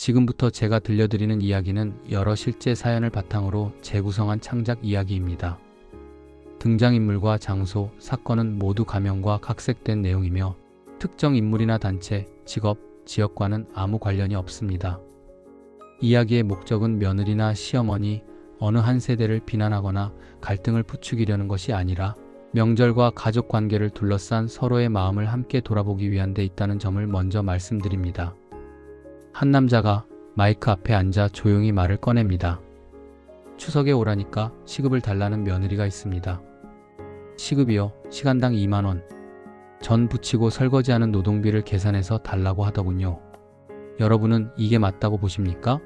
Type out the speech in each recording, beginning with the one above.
지금부터 제가 들려드리는 이야기는 여러 실제 사연을 바탕으로 재구성한 창작 이야기입니다. 등장인물과 장소, 사건은 모두 가명과 각색된 내용이며 특정 인물이나 단체, 직업, 지역과는 아무 관련이 없습니다. 이야기의 목적은 며느리나 시어머니, 어느 한 세대를 비난하거나 갈등을 부추기려는 것이 아니라 명절과 가족 관계를 둘러싼 서로의 마음을 함께 돌아보기 위한 데 있다는 점을 먼저 말씀드립니다. 한 남자가 마이크 앞에 앉아 조용히 말을 꺼냅니다. 추석에 오라니까 시급을 달라는 며느리가 있습니다. 시급이요? 시간당 2만 원. 전 부치고 설거지하는 노동비를 계산해서 달라고 하더군요. 여러분은 이게 맞다고 보십니까?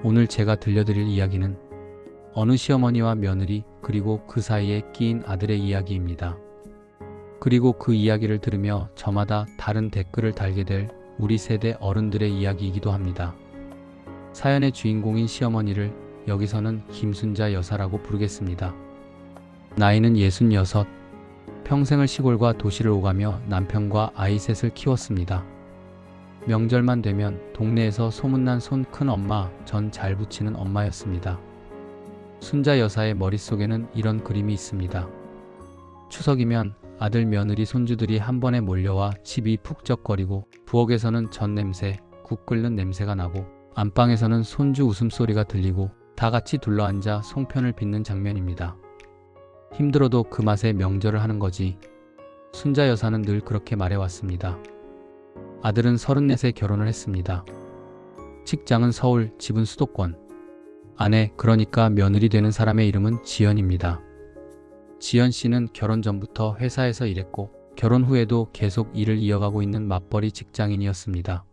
오늘 제가 들려드릴 이야기는 어느 시어머니와 며느리 그리고 그 사이에 끼인 아들의 이야기입니다. 그리고 그 이야기를 들으며 저마다 다른 댓글을 달게 될 우리 세대 어른들의 이야기이기도 합니다. 사연의 주인공인 시어머니를 여기서는 김순자 여사라고 부르겠습니다. 나이는 66, 평생을 시골과 도시를 오가며 남편과 아이 셋을 키웠습니다. 명절만 되면 동네에서 소문난 손 큰 엄마, 전 잘 부치는 엄마였습니다. 순자 여사의 머릿속에는 이런 그림이 있습니다. 추석이면 아들, 며느리, 손주들이 한 번에 몰려와 집이 푹적거리고 부엌에서는 전 냄새, 국 끓는 냄새가 나고 안방에서는 손주 웃음소리가 들리고 다 같이 둘러앉아 송편을 빚는 장면입니다. 힘들어도 그 맛에 명절을 하는 거지. 순자 여사는 늘 그렇게 말해왔습니다. 아들은 34세 결혼을 했습니다. 직장은 서울, 집은 수도권. 아내, 그러니까 며느리 되는 사람의 이름은 지연입니다. 지연 씨는 결혼 전부터 회사에서 일했고 결혼 후에도 계속 일을 이어가고 있는 맞벌이 직장인이었습니다.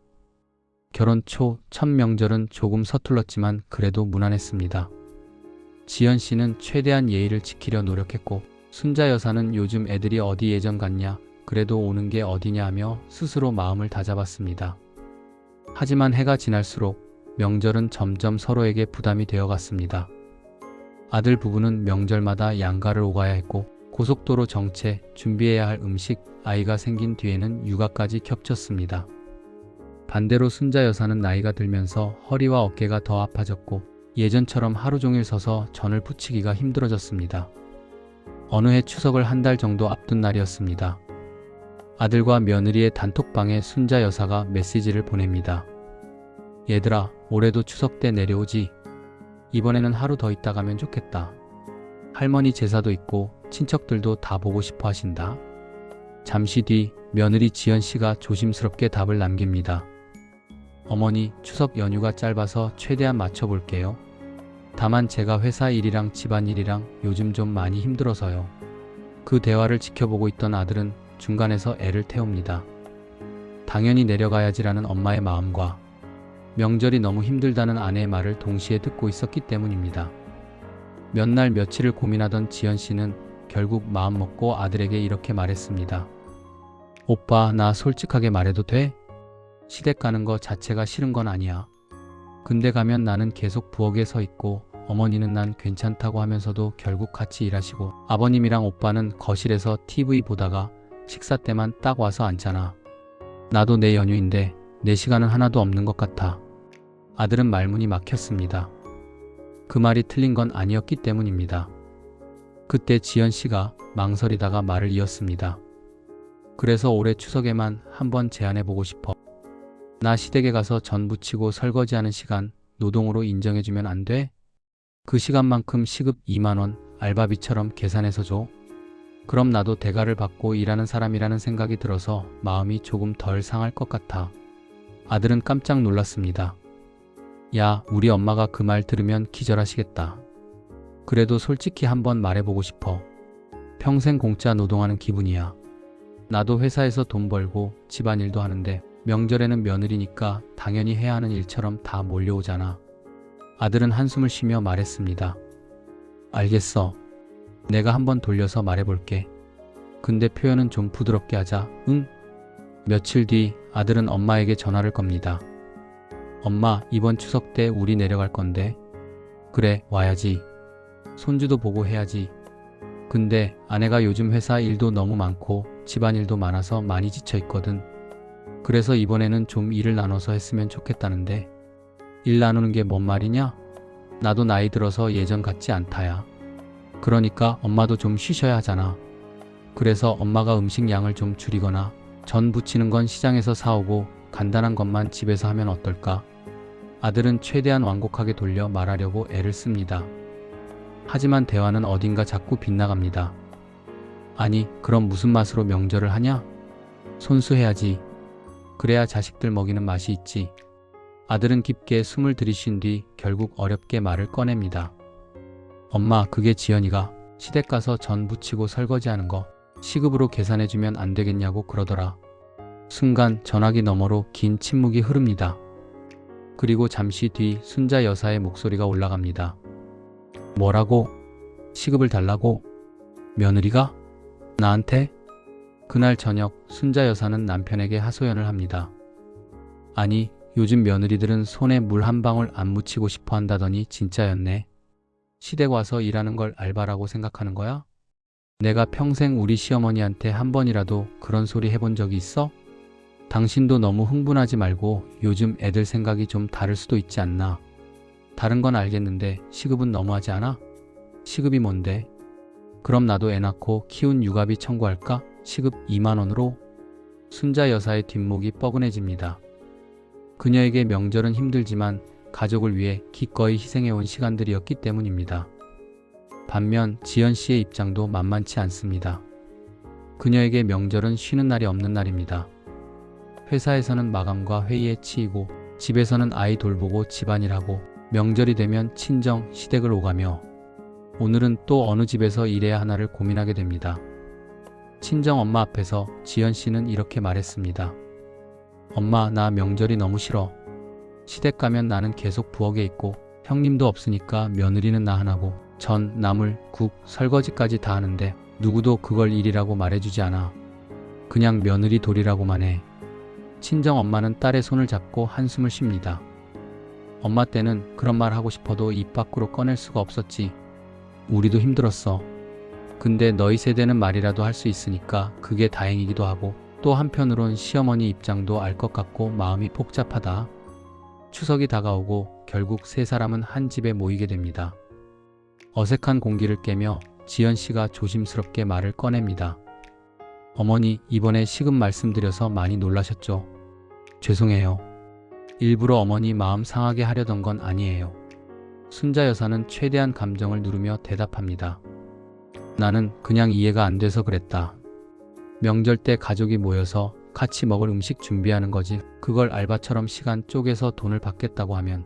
결혼 초 첫 명절은 조금 서툴렀지만 그래도 무난했습니다. 지연 씨는 최대한 예의를 지키려 노력했고 순자 여사는 요즘 애들이 어디 예전 같냐, 그래도 오는 게 어디냐 하며 스스로 마음을 다잡았습니다. 하지만 해가 지날수록 명절은 점점 서로에게 부담이 되어갔습니다. 아들 부부는 명절마다 양가를 오가야 했고 고속도로 정체, 준비해야 할 음식, 아이가 생긴 뒤에는 육아까지 겹쳤습니다. 반대로 순자 여사는 나이가 들면서 허리와 어깨가 더 아파졌고 예전처럼 하루 종일 서서 전을 부치기가 힘들어졌습니다. 어느 해 추석을 한 달 정도 앞둔 날이었습니다. 아들과 며느리의 단톡방에 순자 여사가 메시지를 보냅니다. 얘들아, 올해도 추석 때 내려오지? 이번에는 하루 더 있다 가면 좋겠다. 할머니 제사도 있고 친척들도 다 보고 싶어 하신다. 잠시 뒤 며느리 지연 씨가 조심스럽게 답을 남깁니다. 어머니, 추석 연휴가 짧아서 최대한 맞춰볼게요. 다만 제가 회사 일이랑 집안일이랑 요즘 좀 많이 힘들어서요. 그 대화를 지켜보고 있던 아들은 중간에서 애를 태웁니다. 당연히 내려가야지라는 엄마의 마음과 명절이 너무 힘들다는 아내의 말을 동시에 듣고 있었기 때문입니다. 몇 날 며칠을 고민하던 지연 씨는 결국 마음먹고 아들에게 이렇게 말했습니다. 오빠, 나 솔직하게 말해도 돼? 시댁 가는 거 자체가 싫은 건 아니야. 근데 가면 나는 계속 부엌에 서 있고 어머니는 난 괜찮다고 하면서도 결국 같이 일하시고 아버님이랑 오빠는 거실에서 TV 보다가 식사 때만 딱 와서 앉잖아. 나도 내 연휴인데 내 시간은 하나도 없는 것 같아. 아들은 말문이 막혔습니다. 그 말이 틀린 건 아니었기 때문입니다. 그때 지연 씨가 망설이다가 말을 이었습니다. 그래서 올해 추석에만 한번 제안해보고 싶어. 나 시댁에 가서 전 부치고 설거지하는 시간 노동으로 인정해주면 안 돼? 그 시간만큼 시급 2만 원 알바비처럼 계산해서 줘. 그럼 나도 대가를 받고 일하는 사람이라는 생각이 들어서 마음이 조금 덜 상할 것 같아. 아들은 깜짝 놀랐습니다. 야, 우리 엄마가 그 말 들으면 기절하시겠다. 그래도 솔직히 한번 말해보고 싶어. 평생 공짜 노동하는 기분이야. 나도 회사에서 돈 벌고 집안일도 하는데 명절에는 며느리니까 당연히 해야 하는 일처럼 다 몰려오잖아. 아들은 한숨을 쉬며 말했습니다. 알겠어. 내가 한번 돌려서 말해볼게. 근데 표현은 좀 부드럽게 하자. 응? 며칠 뒤 아들은 엄마에게 전화를 겁니다. 엄마, 이번 추석 때 우리 내려갈 건데. 그래, 와야지. 손주도 보고 해야지. 근데 아내가 요즘 회사 일도 너무 많고 집안일도 많아서 많이 지쳐 있거든. 그래서 이번에는 좀 일을 나눠서 했으면 좋겠다는데. 일 나누는 게 뭔 말이냐? 나도 나이 들어서 예전 같지 않다야. 그러니까 엄마도 좀 쉬셔야 하잖아. 그래서 엄마가 음식 양을 좀 줄이거나 전 부치는 건 시장에서 사오고 간단한 것만 집에서 하면 어떨까? 아들은 최대한 완곡하게 돌려 말하려고 애를 씁니다. 하지만 대화는 어딘가 자꾸 빗나갑니다. 아니, 그럼 무슨 맛으로 명절을 하냐? 손수해야지. 그래야 자식들 먹이는 맛이 있지. 아들은 깊게 숨을 들이쉰 뒤 결국 어렵게 말을 꺼냅니다. 엄마, 그게 지연이가 시댁 가서 전 부치고 설거지하는 거 시급으로 계산해주면 안 되겠냐고 그러더라. 순간 전화기 너머로 긴 침묵이 흐릅니다. 그리고 잠시 뒤 순자 여사의 목소리가 올라갑니다. 뭐라고? 시급을 달라고? 며느리가? 나한테? 그날 저녁 순자 여사는 남편에게 하소연을 합니다. 아니, 요즘 며느리들은 손에 물 한 방울 안 묻히고 싶어 한다더니 진짜였네. 시댁 와서 일하는 걸 알바라고 생각하는 거야? 내가 평생 우리 시어머니한테 한 번이라도 그런 소리 해본 적이 있어? 당신도 너무 흥분하지 말고 요즘 애들 생각이 좀 다를 수도 있지 않나. 다른 건 알겠는데 시급은 너무하지 않아? 시급이 뭔데? 그럼 나도 애 낳고 키운 육아비 청구할까? 시급 2만 원으로? 순자 여사의 뒷목이 뻐근해집니다. 그녀에게 명절은 힘들지만 가족을 위해 기꺼이 희생해온 시간들이었기 때문입니다. 반면 지연 씨의 입장도 만만치 않습니다. 그녀에게 명절은 쉬는 날이 없는 날입니다. 회사에서는 마감과 회의에 치이고 집에서는 아이 돌보고 집안일하고 명절이 되면 친정, 시댁을 오가며 오늘은 또 어느 집에서 일해야 하나를 고민하게 됩니다. 친정 엄마 앞에서 지연 씨는 이렇게 말했습니다. 엄마, 나 명절이 너무 싫어. 시댁 가면 나는 계속 부엌에 있고 형님도 없으니까 며느리는 나 하나고 전, 나물, 국, 설거지까지 다 하는데 누구도 그걸 일이라고 말해주지 않아. 그냥 며느리 돌이라고만 해. 친정 엄마는 딸의 손을 잡고 한숨을 쉽니다. 엄마 때는 그런 말 하고 싶어도 입 밖으로 꺼낼 수가 없었지. 우리도 힘들었어. 근데 너희 세대는 말이라도 할 수 있으니까 그게 다행이기도 하고 또 한편으론 시어머니 입장도 알 것 같고 마음이 복잡하다. 추석이 다가오고 결국 세 사람은 한 집에 모이게 됩니다. 어색한 공기를 깨며 지연 씨가 조심스럽게 말을 꺼냅니다. 어머니, 이번에 시급 말씀드려서 많이 놀라셨죠? 죄송해요. 일부러 어머니 마음 상하게 하려던 건 아니에요. 순자 여사는 최대한 감정을 누르며 대답합니다. 나는 그냥 이해가 안 돼서 그랬다. 명절 때 가족이 모여서 같이 먹을 음식 준비하는 거지 그걸 알바처럼 시간 쪼개서 돈을 받겠다고 하면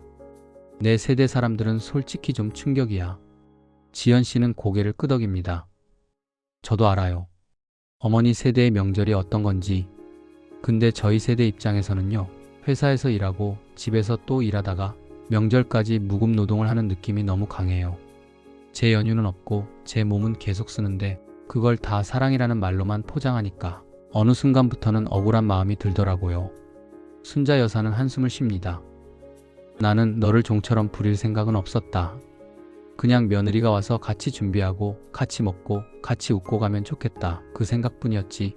내 세대 사람들은 솔직히 좀 충격이야. 지연 씨는 고개를 끄덕입니다. 저도 알아요. 어머니 세대의 명절이 어떤 건지. 근데 저희 세대 입장에서는요. 회사에서 일하고 집에서 또 일하다가 명절까지 무급 노동을 하는 느낌이 너무 강해요. 제 연휴는 없고 제 몸은 계속 쓰는데 그걸 다 사랑이라는 말로만 포장하니까 어느 순간부터는 억울한 마음이 들더라고요. 순자 여사는 한숨을 쉽니다. 나는 너를 종처럼 부릴 생각은 없었다. 그냥 며느리가 와서 같이 준비하고 같이 먹고 같이 웃고 가면 좋겠다. 그 생각뿐이었지.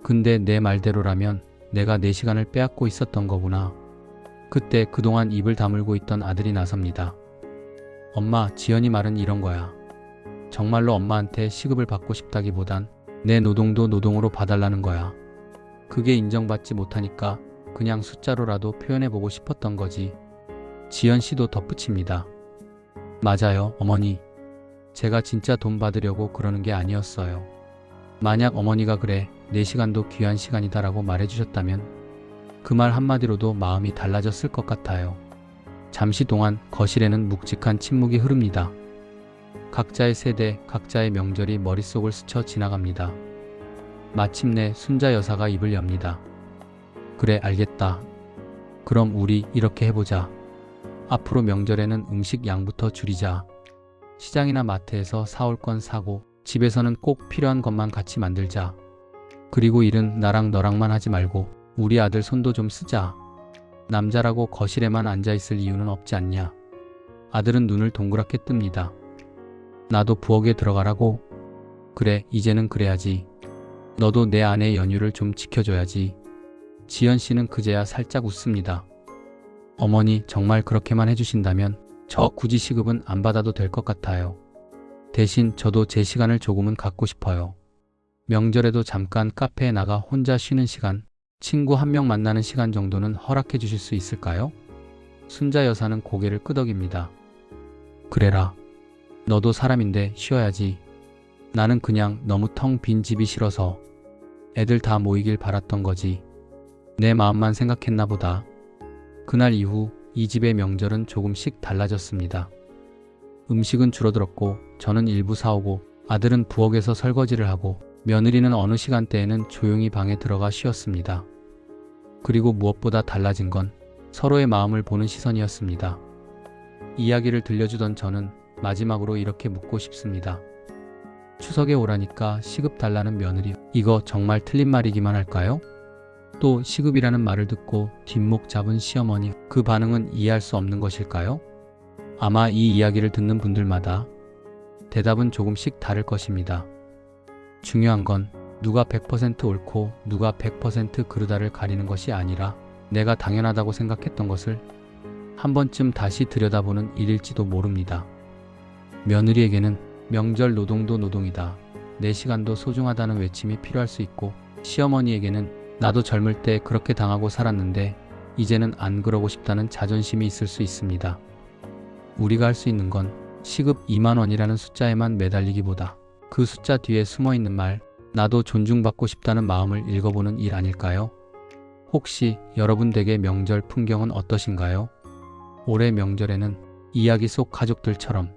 근데 내 말대로라면 내가 내 시간을 빼앗고 있었던 거구나. 그때 그동안 입을 다물고 있던 아들이 나섭니다. 엄마, 지연이 말은 이런 거야. 정말로 엄마한테 시급을 받고 싶다기보단 내 노동도 노동으로 봐달라는 거야. 그게 인정받지 못하니까 그냥 숫자로라도 표현해보고 싶었던 거지. 지연 씨도 덧붙입니다. 맞아요, 어머니. 제가 진짜 돈 받으려고 그러는 게 아니었어요. 만약 어머니가 그래, 내 시간도 귀한 시간이다라고 말해주셨다면 그 말 한마디로도 마음이 달라졌을 것 같아요. 잠시 동안 거실에는 묵직한 침묵이 흐릅니다. 각자의 세대, 각자의 명절이 머릿속을 스쳐 지나갑니다. 마침내 순자 여사가 입을 엽니다. 그래, 알겠다. 그럼 우리 이렇게 해보자. 앞으로 명절에는 음식 양부터 줄이자. 시장이나 마트에서 사올 건 사고 집에서는 꼭 필요한 것만 같이 만들자. 그리고 일은 나랑 너랑만 하지 말고 우리 아들 손도 좀 쓰자. 남자라고 거실에만 앉아있을 이유는 없지 않냐. 아들은 눈을 동그랗게 뜹니다. 나도 부엌에 들어가라고? 그래, 이제는 그래야지. 너도 내 아내 연유를 좀 지켜줘야지. 지연 씨는 그제야 살짝 웃습니다. 어머니 정말 그렇게만 해주신다면 저 굳이 시급은 안 받아도 될 것 같아요. 대신 저도 제 시간을 조금은 갖고 싶어요. 명절에도 잠깐 카페에 나가 혼자 쉬는 시간, 친구 한 명 만나는 시간 정도는 허락해 주실 수 있을까요? 순자 여사는 고개를 끄덕입니다. 그래라. 너도 사람인데 쉬어야지. 나는 그냥 너무 텅 빈 집이 싫어서 애들 다 모이길 바랐던 거지. 내 마음만 생각했나 보다. 그날 이후 이 집의 명절은 조금씩 달라졌습니다. 음식은 줄어들었고 저는 일부 사오고 아들은 부엌에서 설거지를 하고 며느리는 어느 시간대에는 조용히 방에 들어가 쉬었습니다. 그리고 무엇보다 달라진 건 서로의 마음을 보는 시선이었습니다. 이야기를 들려주던 저는 마지막으로 이렇게 묻고 싶습니다. 추석에 오라니까 시급 달라는 며느리, 이거 정말 틀린 말이기만 할까요? 또 시급이라는 말을 듣고 뒷목 잡은 시어머니, 그 반응은 이해할 수 없는 것일까요? 아마 이 이야기를 듣는 분들마다 대답은 조금씩 다를 것입니다. 중요한 건 누가 100% 옳고 누가 100% 그르다를 가리는 것이 아니라 내가 당연하다고 생각했던 것을 한 번쯤 다시 들여다보는 일일지도 모릅니다. 며느리에게는 명절 노동도 노동이다. 내 시간도 소중하다는 외침이 필요할 수 있고, 시어머니에게는 나도 젊을 때 그렇게 당하고 살았는데 이제는 안 그러고 싶다는 자존심이 있을 수 있습니다. 우리가 할 수 있는 건 시급 2만 원이라는 숫자에만 매달리기보다 그 숫자 뒤에 숨어있는 말, 나도 존중받고 싶다는 마음을 읽어보는 일 아닐까요? 혹시 여러분 댁의 명절 풍경은 어떠신가요? 올해 명절에는 이야기 속 가족들처럼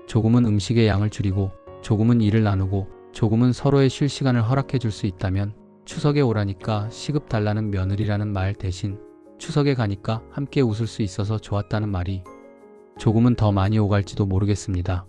조금은 음식의 양을 줄이고 조금은 일을 나누고 조금은 서로의 쉴 시간을 허락해 줄 수 있다면 추석에 오라니까 시급 달라는 며느리라는 말 대신 추석에 가니까 함께 웃을 수 있어서 좋았다는 말이 조금은 더 많이 오갈지도 모르겠습니다.